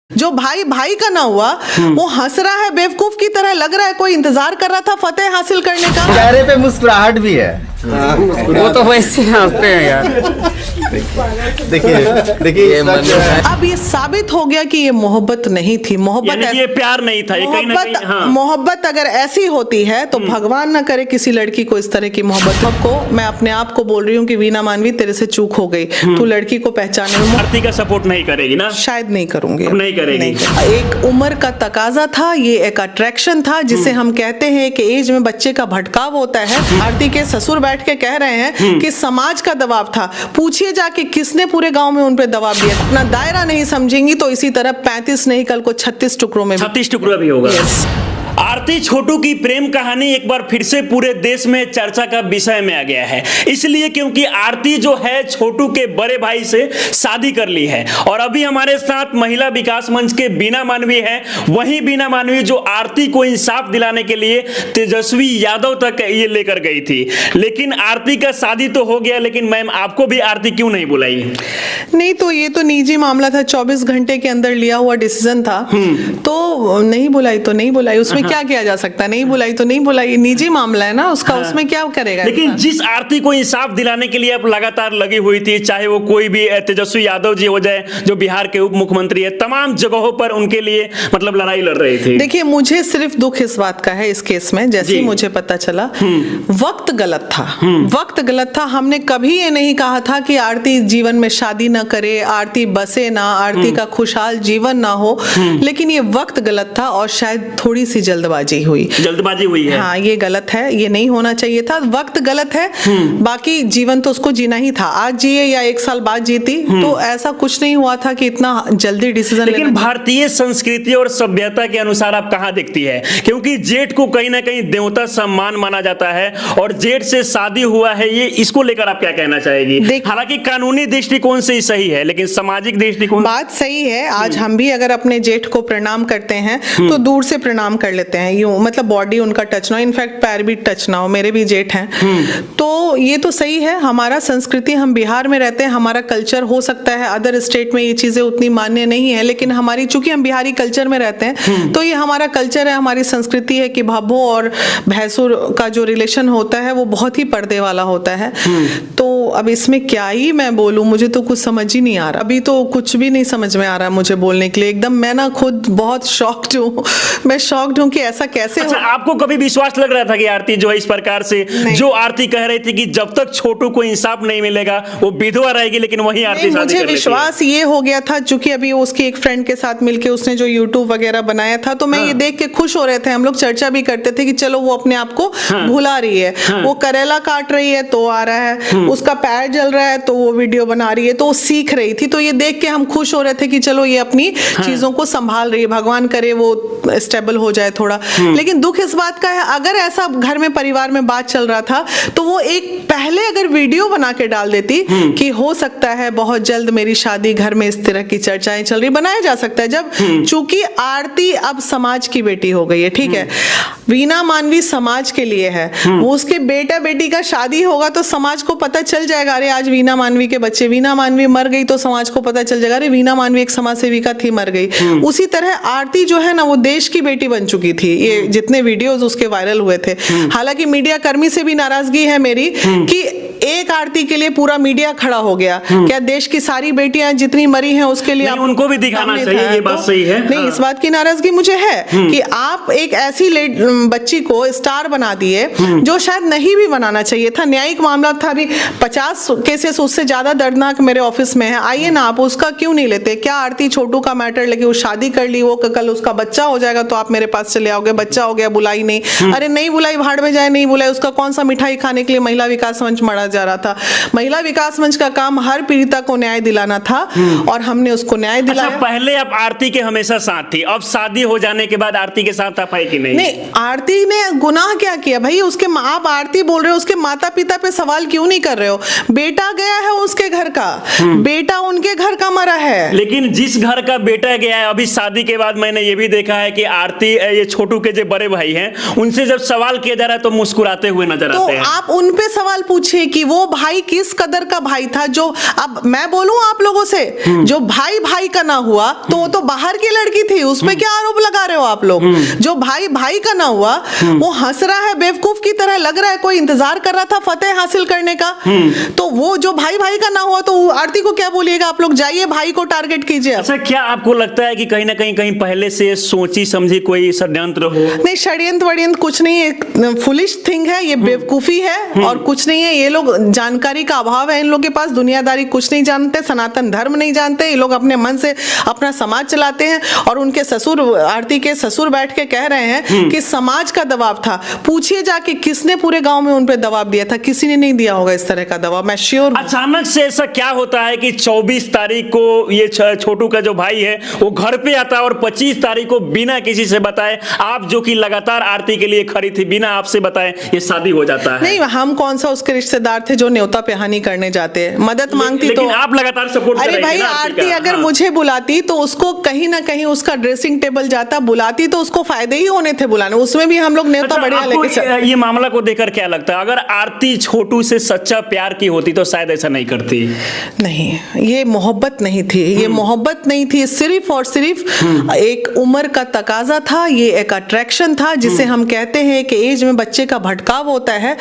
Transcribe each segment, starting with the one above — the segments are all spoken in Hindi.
जो भाई भाई का ना हुआ वो हंस रहा है बेवकूफ की तरह, लग रहा है कोई इंतजार कर रहा था फतेह हासिल करने का। चेहरे पे मुस्कुराहट भी है। वो तो वैसे हंसते हैं यार। देखिए अब ये साबित हो गया कि ये मोहब्बत नहीं थी, मोहब्बत ये प्यार नहीं था, ये कहीं ना कहीं हाँ। मोहब्बत अगर ऐसी होती है तो भगवान ना करे किसी लड़की को इस तरह की मोहब्बत को। मैं अपने आप को बोल रही हूँ कि वीना मानवी तेरे से चूक हो गई, तू लड़की को पहचाने में आरती का सपोर्ट नहीं करेगी ना? शायद नहीं करूंगी, नहीं करेगी। एक उम्र का तकाजा था, ये एक अट्रैक्शन था जिसे हम कहते हैं कि एज में बच्चे का भटकाव होता है। आरती के ससुर बैठ के कह रहे हैं कि समाज का दबाव था। पूछिए जाके किसने पूरे गांव में उन पे दबाव दिया। अपना दायरा नहीं समझेंगी तो इसी तरह 35 नहीं कल को 36 टुकड़ों में 36 टुकड़ा भी होगा। आरती छोटू की प्रेम कहानी एक बार फिर से पूरे देश में चर्चा का विषय में आ गया है, इसलिए क्योंकि आरती जो है छोटू के बड़े भाई से शादी कर ली है। और अभी हमारे साथ महिला विकास मंच के वीना मानवी है, वही वीना मानवी जो आरती को इंसाफ दिलाने के लिए तेजस्वी यादव तक ये लेकर गई थी। लेकिन आरती का शादी तो हो गया, लेकिन मैम आपको भी आरती क्यों नहीं बुलाई? नहीं तो ये तो निजी मामला था, 24 घंटे के अंदर लिया हुआ डिसीजन था, तो नहीं बुलाई तो नहीं बुलाई, उसमें क्या किया जा सकता है। नहीं बुलाई तो नहीं बुलाई, निजी मामला है ना उसका, उसमें क्या करेगा। लेकिन जिस आरती को इंसाफ दिलाने के लिए आप लगातार लगी हुई थी, चाहे वो कोई भी तेजस्वी यादव जी हो जाए जो बिहार के उप मुख्यमंत्री है, तमाम जगहों पर उनके लिए मतलब लड़ाई लड़ रही थी। देखिए मुझे सिर्फ दुख इस बात का है इस केस में, जैसे ही मुझे पता चला वक्त गलत था, वक्त गलत था। हमने कभी ये नहीं कहा था कि आरती जीवन में शादी ना करे, आरती बसे ना, आरती का खुशहाल जीवन ना हो, लेकिन ये वक्त गलत था और शायद थोड़ी सी जल्दबाजी हुई है। हाँ ये गलत है, ये नहीं होना चाहिए था, वक्त गलत है। बाकी जीवन तो उसको जीना ही था, आज जिए या 1 साल बाद जीती, तो ऐसा कुछ नहीं हुआ था कि इतना जल्दी डिसीजन। लेकिन भारतीय संस्कृति और सभ्यता के अनुसार आप कहाँ दिखती है, क्योंकि जेठ को कहीं ना कहीं देवता सम्मान माना जाता है और जेठ से शादी हुआ है, ये इसको लेकर आप क्या कहना चाहेगी? हालांकि कानूनी दृष्टिकोण से ही सही है, लेकिन सामाजिक दृष्टिकोण बात सही है। आज हम भी अगर अपने जेठ को प्रणाम करते हैं तो दूर से प्रणाम कर लेते हैं, यूं मतलब बॉडी उनका टच ना हो, इनफैक्ट पैर भी टच ना हो। मेरे भी जेठ हैं, तो ये तो सही है। हमारा संस्कृति, हम बिहार में रहते हैं, हमारा कल्चर हो सकता है अदर स्टेट में ये चीजें उतनी मान्य नहीं है, लेकिन हमारी चूंकि हम बिहारी कल्चर में रहते हैं तो ये हमारा कल्चर है, हमारी संस्कृति है कि भाभो और भैंसुर का जो रिलेशन होता है वो बहुत ही पर्दे वाला होता है। तो अब इसमें क्या ही मैं बोलूं, मुझे तो कुछ समझ ही नहीं आ रहा, अभी तो कुछ भी नहीं समझ में आ रहा मुझे बोलने के लिए। एकदम मैं ना खुद बहुत शॉक्ड हूँ, मैं शॉक्ड हूँ कि ऐसा कैसे। अच्छा, आपको कभी विश्वास लग रहा था कि आरती जो है इस प्रकार से, जो आरती कह रही थी कि जब तक छोटू को इंसाफ नहीं मिलेगा वो विधवा रहेगी, लेकिन वही आरती शादी मुझे विश्वास ये हो गया था चूंकि अभी उसकी एक फ्रेंड के साथ मिलके उसने जो यूट्यूब वगैरह बनाया था, तो मैं ये देख के खुश हो रहे थे, हम लोग चर्चा भी करते थे कि चलो वो अपने आप को भुला रही है, वो करेला काट रही है तो आ रहा है, उसका पैर जल रहा है तो वो वीडियो बना रही है, तो वो सीख रही थी। तो ये देख के हम खुश हो रहे थे कि चलो ये अपनी चीजों को संभाल रही है, भगवान करे वो स्टेबल हो जाए थोड़ा। लेकिन दुख इस बात का है, अगर ऐसा घर में परिवार में बात चल रहा था तो वो एक पहले अगर वीडियो बना के डाल देती कि हो सकता है बहुत जल्द मेरी शादी, घर में इस तरह की चर्चाएं चल रही, बनाया जा सकता है। जब चूंकि आरती अब समाज की बेटी हो गई है, ठीक है, वीना मानवी समाज के लिए है, वो उसके बेटा बेटी का शादी होगा तो समाज को पता चल जाएगा, अरे आज वीना मानवी के बच्चे, वीना मानवी मर गई तो समाज को पता चल जाएगा, अरे वीना मानवी एक समाज सेविका थी, मर गई। उसी तरह आरती जो है ना वो देश की बेटी बन चुकी थी। ये जितने वीडियोस उसके वायरल हुए थे, हालांकि मीडिया कर्मी से भी नाराजगी है मेरी कि एक आरती के लिए पूरा मीडिया खड़ा हो गया। क्या देश की सारी बेटियां जितनी मरी हैं उसके लिए आप उनको भी दिखाना चाहिए, ये बात सही है। नहीं, इस बात की नाराजगी मुझे है कि आप एक ऐसी बच्ची को स्टार बना दिए जो शायद नहीं भी बनाना चाहिए था। न्यायिक मामला था, अभी 50 केसेस उससे ज्यादा दर्दनाक मेरे ऑफिस में है, आइए ना आप उसका क्यों नहीं लेते? क्या आरती छोटू का मैटर लेके वो शादी कर ली, वो कल उसका बच्चा हो जाएगा तो आप मेरे पास चले आओगे, बच्चा हो गया बुलाई नहीं, अरे नहीं बुलाई भाड़ में जाए, नहीं बुलाई, उसका कौन सा मिठाई खाने के लिए महिला विकास मंच मरा जा रहा था। महिला विकास मंच का काम हर पीड़िता को न्याय दिलाना था और हमने उसको न्याय दिलाया। अच्छा, पहले आप आरती के हमेशा साथ थी, अब शादी हो जाने के बाद आरती के साथ आप है कि नहीं? नहीं, आरती ने गुनाह क्या किया भाई? उसके आप आरती बोल रहे हो, उसके माता पिता पे सवाल क्यों नहीं कर रहे हो? बेटा गया है उसके घर का, बेटा उनके घर का मरा है। लेकिन जिस घर का बेटा गया है, अभी शादी के बाद मैंने ये भी देखा है कि आरती, ये छोटू के जो बड़े भाई हैं, उनसे जब सवाल किया जा रहा है तो मुस्कुराते हुए नजर आते हैं। तो आप उन पे सवाल पूछिए कि वो भाई किस कदर का भाई था। जो अब मैं बोलूं आप लोगों से, जो भाई भाई का ना हुआ तो वो तो बाहर की लड़की थी, उस पे क्या आरोप लगा रहे हो आप लोग। जो भाई भाई का ना हुआ वो हंस रहा है बेवकूफ की तरह, लग रहा है कोई इंतजार कर रहा था फतेह हासिल करने का। तो वो जो भाई भाई का ना हुआ तो आरती को क्या बोलिएगा आप लोग, जाइए भाई को टारगेट कीजिए। अच्छा, क्या आपको लगता है कि कहीं ना कहीं पहले से सोची समझी कोई षड्यंत्र हो? नहीं, षड्यंत्र वड्यंत्र कुछ नहीं है, फुलिश थिंग है ये, बेवकूफी है और कुछ नहीं है। ये लोग जानकारी का अभाव है इन लोग के पास, दुनियादारी कुछ नहीं जानते, सनातन धर्म नहीं जानते। ये लोग अपने मन से अपना समाज चलाते हैं। और उनके ससुर, आरती के ससुर बैठ के कह रहे हैं कि समाज का दबाव था। पूछिए जाके किसने पूरे गांव में उन पे दबाव दिया था, किसी ने नहीं दिया होगा इस तरह का दबाव, मैं श्योर। अचानक से ऐसा क्या होता है कि 24 तारीख को ये छोटू का जो भाई है वो घर पे आता है और 25 तारीख को बिना किसी से बताए, आप जो कि लगातार आरती के लिए खड़ी थी, बिना आपसे बताए ये शादी हो जाता है? नहीं, हम कौन सा उसके रिश्तेदार थे जो न्योता पे हानि करने जाते हैं, मदद मांगती तो। लेकिन आप लगातार सपोर्ट कर रही अरे भाई, थी ना आरती अगर मुझे बुलाती तो उसको कहीं ना कहीं उसका ड्रेसिंग टेबल जाता, बुलाती तो उसको फायदे ही होने थे बुलाने, उसमें भी हम लोग न्योता बढ़िया लेके। ये मामला को देखकर क्या लगता है, अगर आरती छोटू से सच्चा प्यार की होती तो शायद ऐसा नहीं करती? नहीं, ये मोहब्बत नहीं थी, ये मोहब्बत नहीं थी, सिर्फ और सिर्फ एक उम्र का तकाजा था, ये एक अट्रैक्शन था जिसे हम कहते हैं कि एज में बच्चे का भटकाव होता है।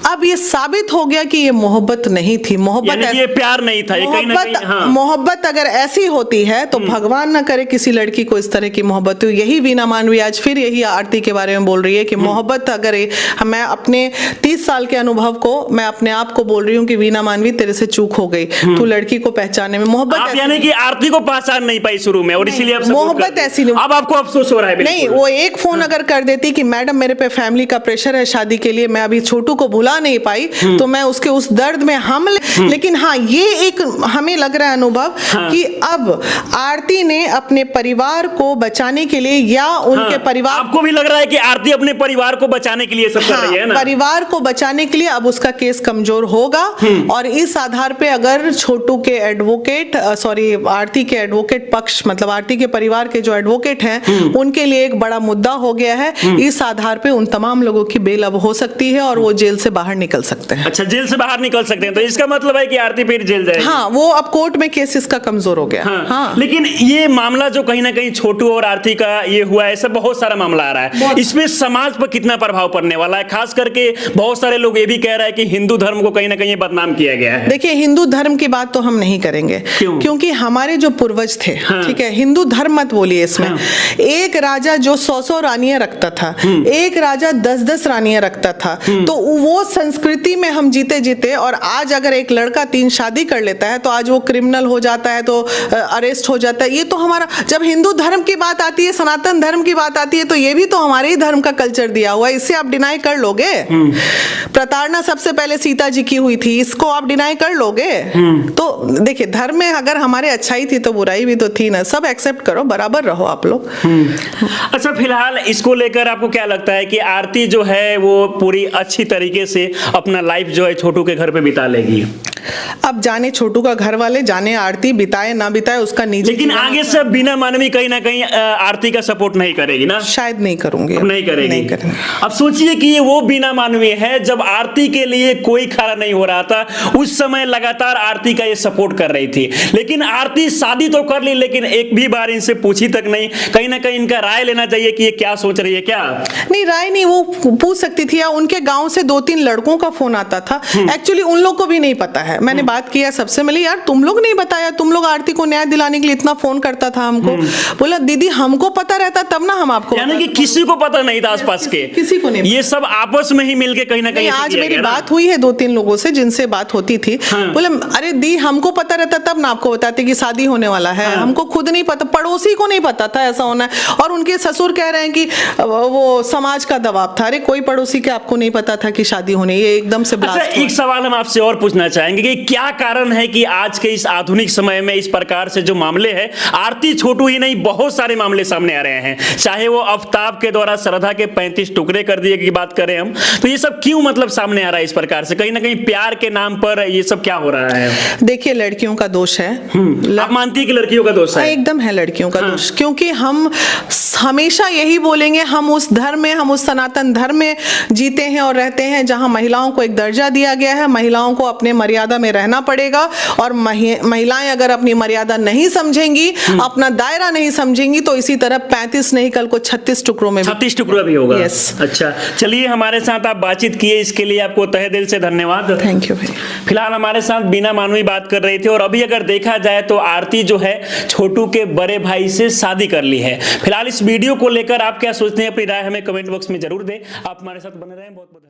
अब ये साबित हो गया कि ये मोहब्बत नहीं थी, मोहब्बत ये प्यार नहीं था, ये कहीं ना कहीं, हाँ। मोहब्बत अगर ऐसी होती है तो भगवान ना करे किसी लड़की को इस तरह की मोहब्बत हो। यही वीना मानवी आज फिर यही आरती के बारे में बोल रही है कि मोहब्बत अगर मैं अपने 30 साल के अनुभव को, मैं अपने आप को बोल रही हूँ कि वीना मानवी तेरे से चूक हो गई, तू लड़की को पहचानने में। मोहब्बत यानी कि आरती को पहचान नहीं पाई शुरू में और इसीलिए मोहब्बत ऐसी नहीं। अब आपको अफसोस हो रहा है? नहीं, वो एक फोन अगर कर देती कि मैडम मेरे पे फैमिली का प्रेशर है शादी के लिए, मैं अभी छोटू को भुला नहीं पाई, तो मैं उसके उस दर्द में लेकिन हाँ, ये एक हमें लग रहा है अनुभव कि अब आरती ने अपने परिवार को बचाने के लिए या उनके परिवार, आपको भी लग रहा है कि आरती अपने परिवार को बचाने के लिए सब कर रही है ना? परिवार को बचाने के लिए अब उसका केस कमजोर होगा और इस आधार पे अगर छोटू के एडवोकेट, आरती के एडवोकेट पक्ष, मतलब आरती के परिवार के जो एडवोकेट हैं, उनके लिए एक बड़ा मुद्दा हो गया है। इस आधार पे उन तमाम लोगों की बेल अब हो सकती है और वो जेल से बाहर निकल सकते हैं। अच्छा, जेल से बाहर निकल सकते हैं, तो इसका मतलब है कि आरती फिर जेल जाएगी? हाँ, वो अब कोर्ट में केस इसका कमजोर हो गया। हाँ। लेकिन ये मामला जो कहीं ना कहीं छोटू और आरती का ये हुआ, ऐसा बहुत सारा मामला आ रहा है, इसमें समाज पर कितना प्रभाव पड़ने वाला है? खास करके बहुत सारे लोग ये भी कह रहे हैं कि हिंदू धर्म को कहीं ना कहीं बदनाम किया गया है। देखिए, हिंदू धर्म की बात तो हम नहीं करेंगे। क्योंकि हमारे जो पूर्वज थे, ठीक है, हिंदू धर्म मत बोलिए इसमें। एक राजा जो 100 रानियां रखता था, एक राजा 10 रानियां रखता था, तो वो संस्कृति में हम जीते जीते, और आज अगर एक लड़का 3 शादी कर लेता है तो आज वो क्रिमिनल हो जाता है, तो अरेस्ट हो जाता है। ये तो हमारा, जब हिंदू धर्म की बात आती है, सनातन धर्म की बात आती है, तो ये भी तो हमारे ही धर्म का कल्चर दिया हुआ है, इससे आप डिनाई कर लोगे? प्रताड़ना सबसे पहले सीता जी की हुई थी, इसको आप डिनाई कर लोगे? तो देखिए, धर्म में अगर हमारे अच्छाई थी तो बुराई भी तो थी ना, सब एक्सेप्ट करो, बराबर रहो आप लोग। अच्छा, फिलहाल इसको लेकर आपको क्या लगता है कि आरती जो है वो पूरी अच्छी तरीके से अपना लाइफ जो है छोटू के घर पे बिता लेगी? अब जाने छोटू का घर वाले, जाने आरती, बिताए ना बिताए उसका निजी, लेकिन आगे से वीना मानवी कहीं ना कहीं आरती का सपोर्ट नहीं करेगी ना? शायद नहीं करूंगी, नहीं करेगी। अब सोचिए कि ये वो वीना मानवी है, जब आरती के लिए कोई खड़ा नहीं हो रहा था उस समय लगातार आरती का ये सपोर्ट कर रही थी, लेकिन आरती शादी तो कर ली, लेकिन एक भी बार इनसे पूछी तक नहीं। कहीं ना कहीं इनका राय लेना चाहिए कि ये क्या सोच रही है। क्या नहीं, राय नहीं, वो पूछ सकती थी, या उनके गांव से 2-3 लड़कों का फोन आता था। एक्चुअली उन लोग को भी नहीं पता है, मैंने बात किया सबसे, मिली यार तुम लोग नहीं बताया, तुम लोग आरती को न्याय दिलाने के लिए इतना फोन करता था हमको। बोला दीदी हमको पता रहता तब ना हम आपको, यानी कि किसी को पता नहीं था आसपास के, किसी को नहीं, ये सब आपस में ही मिलके कहीं ना कहीं। आज मेरी बात हुई है 2-3 लोगों से जिनसे बात होती थी, बोले अरे दी हमको पता रहता तब ना आपको बताते कि शादी होने वाला है, हमको खुद नहीं पता, पड़ोसी को नहीं पता था ऐसा होना है। और उनके ससुर कह रहे हैं कि वो समाज का दबाव था। अरे कोई पड़ोसी के आपको नहीं पता था कि शादी होने, ये एकदम से। अच्छा, एक सवाल हम आपसे और पूछना चाहेंगे कि क्या कारण है कि आज के इस आधुनिक समय में इस प्रकार से जो मामले हैं, आरती छोटू ही नहीं बहुत सारे मामले सामने आ रहे हैं। चाहे वो आफ्ताब के द्वारा श्रद्धा के 35 टुकड़े कर दिए की बात करें हम, तो ये सब क्यों मतलब सामने आ रहा है इस प्रकार से? कहीं ना कहीं प्यार के नाम पर ये सब क्या हो रहा है? देखिए, लड़कियों का दोष है। आप मानती है कि लड़कियों का दोष है? एकदम है लड़कियों का दोष, क्योंकि हम हमेशा यही बोलेंगे, हम उस धर्म में, हम उस सनातन धर्म में जीते हैं और रहते हैं जहां महिलाओं को एक दर्जा दिया गया है। महिलाओं को अपने मर्यादा में रहना पड़ेगा, और महिलाएं अगर अपनी मर्यादा नहीं समझेंगी, अपना दायरा नहीं समझेंगी, तो इसी तरह 35 नहीं, कल को 36 टुकड़ों में 36 टुकड़ा भी होगा। Yes. अच्छा, चलिए, हमारे साथ आप बातचीत किए, इसके लिए आपको तहे दिल से धन्यवाद। थैंक यू भाई। फिलहाल हमारे साथ बीना मानवी बात कर रही थी, और अभी अगर देखा जाए तो आरती जो है छोटू के बड़े भाई से शादी कर ली है। फिलहाल इस वीडियो को लेकर आप क्या सोचते हैं, अपनी राय हमें कमेंट बॉक्स में जरूर दें। आप हमारे साथ बने रहें। बहुत बहुत धन्यवाद।